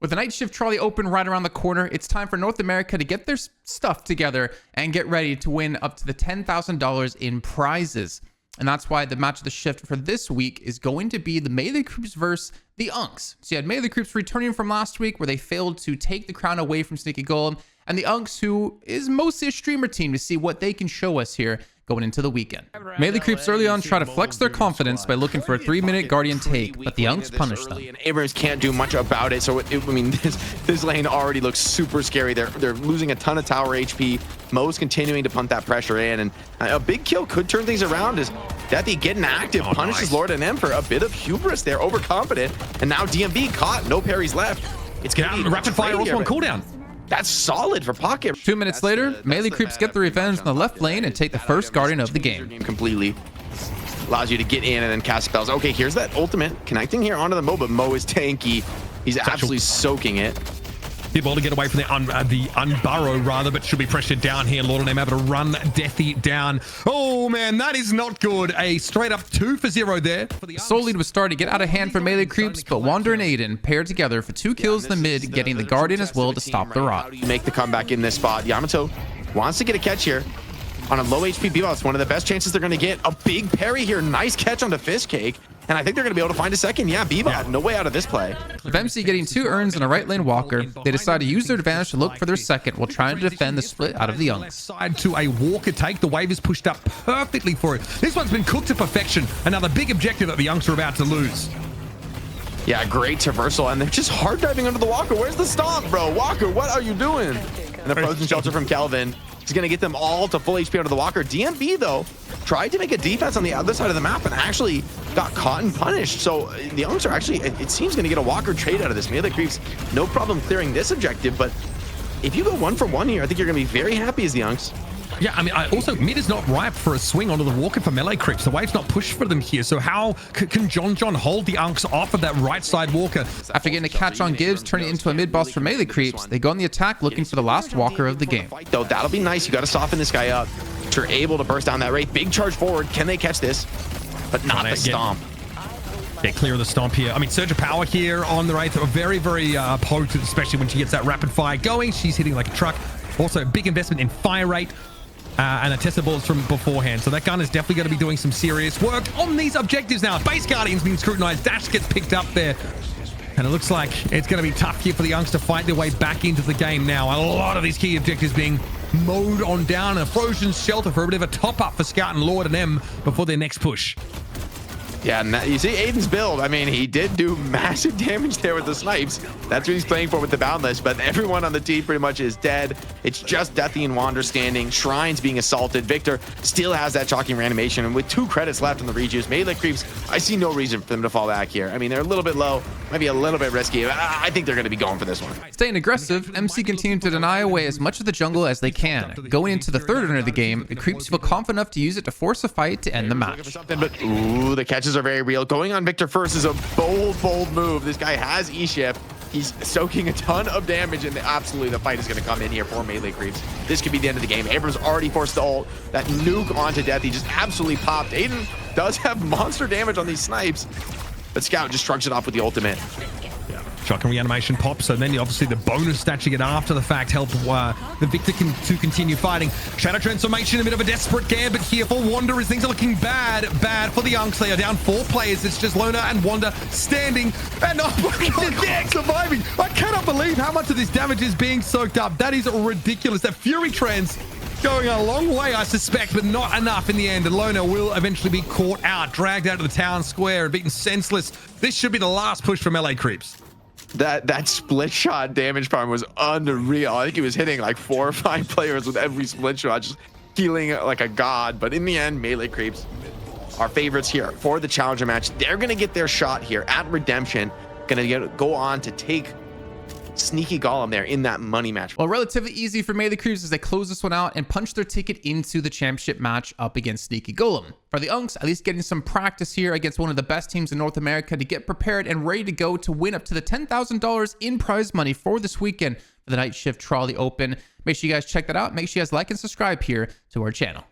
With the Night Shift Trolli Open right around the corner, it's time for North America to get their stuff together and get ready to win up to the $10,000 in prizes. And that's why the match of the shift for this week is going to be the Melee Creeps versus the Unks. So you had Melee Creeps returning from last week where they failed to take the crown away from Sneaky Golem, and the Unks, who is mostly a streamer team, to see what they can show us here going into the weekend. Melee Creeps early on try to flex their confidence by looking for a 3-minute Guardian take, but the Unks punish them. And Abrams can't do much about it, so I mean, this lane already looks super scary. They're losing a ton of tower HP. Mo's continuing to punt that pressure in, and a big kill could turn things around as Deathy getting active, punishes Lord and M for a bit of hubris there, overconfident, and now DMB caught, no parries left. It's gonna be rapid fire also on cooldown. That's solid for Pocket. 2 minutes later, Melee Creeps get the revenge in the left lane and take the first Guardian of the game. Completely allows you to get in and then cast spells. Okay, here's that ultimate connecting here onto the Mo, but Mo is tanky. He's absolutely soaking it. Be able to get away from the unburrow rather, but should be pressured down here. Lord and M able to run Deathy down. Oh man, that is not good. A straight up 2 for 0 there. For the Soul lead was starting to get out of hand for Melee Creeps, but Wander and Aiden paired together for 2 kills in the mid, getting the Guardian as well to stop the rot. How do you make the comeback in this spot? Yamato wants to get a catch here on a low HP B-ball. It's one of the best chances they're going to get. A big parry here. Nice catch onto Fist Cake. And I think they're going to be able to find a second. Yeah, B-bot, no way out of this play. With MC getting 2 urns and a right lane walker, they decide to use their advantage to look for their second while trying to defend the split out of the Unks. Side to a walker take. The wave is pushed up perfectly for it. This one's been cooked to perfection. Another big objective that the Unks are about to lose. Yeah, great traversal, and they're just hard diving under the walker. Where's the stomp, bro? Walker, what are you doing? And the frozen shelter from Kelvin is going to get them all to full HP under the walker. DMB, though, tried to make a defense on the other side of the map and actually got caught and punished. So the Unks are actually, it seems, going to get a walker trade out of this. Melee Creeps, no problem clearing this objective, but if you go 1 for 1 here, I think you're going to be very happy as the Unks. Yeah, I mean, also, mid is not ripe for a swing onto the walker for Melee Creeps. The wave's not pushed for them here. So how can John hold the Unks off of that right side walker? After getting a catch on Gibbs, turning it into a mid boss for Melee Creeps, they go on the attack looking for the last walker of the game. Though that'll be nice. You got to soften this guy up. You're able to burst down that rate. Big charge forward. Can they catch this? But not the stomp. Yeah, clear of the stomp here. I mean, Surge of Power here on the Wraith. Very, very potent, especially when she gets that rapid fire going. She's hitting like a truck. Also, big investment in fire rate. And a test of bullets from beforehand. So that gun is definitely going to be doing some serious work on these objectives now. Base Guardian's being scrutinized. Dash gets picked up there. And it looks like it's going to be tough here for the Unks to fight their way back into the game now. A lot of these key objectives being mowed on down. A frozen shelter for a bit of a top-up for Scout and Lord and M before their next push. Yeah, and you see Aiden's build. I mean, he did do massive damage there with the snipes. That's what he's playing for with the Boundless, but everyone on the team pretty much is dead. It's just Deathy and Wander standing. Shrine's being assaulted. Victor still has that shocking reanimation, and with 2 credits left on the rejuice, Melee Creeps, I see no reason for them to fall back here. I mean, they're a little bit low, maybe a little bit risky. I think they're going to be going for this one. Staying aggressive, MC continued to deny away as much of the jungle as they can. Going into the third end of the game, the Creeps feel confident enough to use it to force a fight to end the match. But ooh, the catches are very real. Going on Victor first is a bold move. This guy has E-Shift. He's soaking a ton of damage, and absolutely the fight is going to come in here for Melee Creeps. This could be the end of the game. Abrams already forced the ult. That nuke onto Deathy just absolutely popped. Aiden does have monster damage on these snipes, but Scout just shrugs it off with the ultimate. Shocking reanimation pops, so then obviously the bonus snatching it after the fact help the Victor to continue fighting. Shadow Transformation, a bit of a desperate gambit here for Wander as things are looking bad for the Unks. They are down 4 players. It's just Lona and Wander standing, and oh my God, surviving. I cannot believe how much of this damage is being soaked up. That is ridiculous. That Fury Trans going a long way, I suspect, but not enough in the end. And Lona will eventually be caught out, dragged out of the town square and beaten senseless. This should be the last push for Melee Creeps. That split shot damage farm was unreal. I think he was hitting like 4 or 5 players with every split shot, just healing like a god. But in the end, Melee Creeps are favorites here for the challenger match. They're going to get their shot here at Redemption. Going to go on to take Sneaky Golem there in that money match. Well, relatively easy for Melee Creeps as they close this one out and punch their ticket into the championship match up against Sneaky Golem. For the Unks, at least getting some practice here against one of the best teams in North America to get prepared and ready to go to win up to the $10,000 in prize money for this weekend for the Night Shift Trolli Open. Make sure you guys check that out. Make sure you guys like and subscribe here to our channel.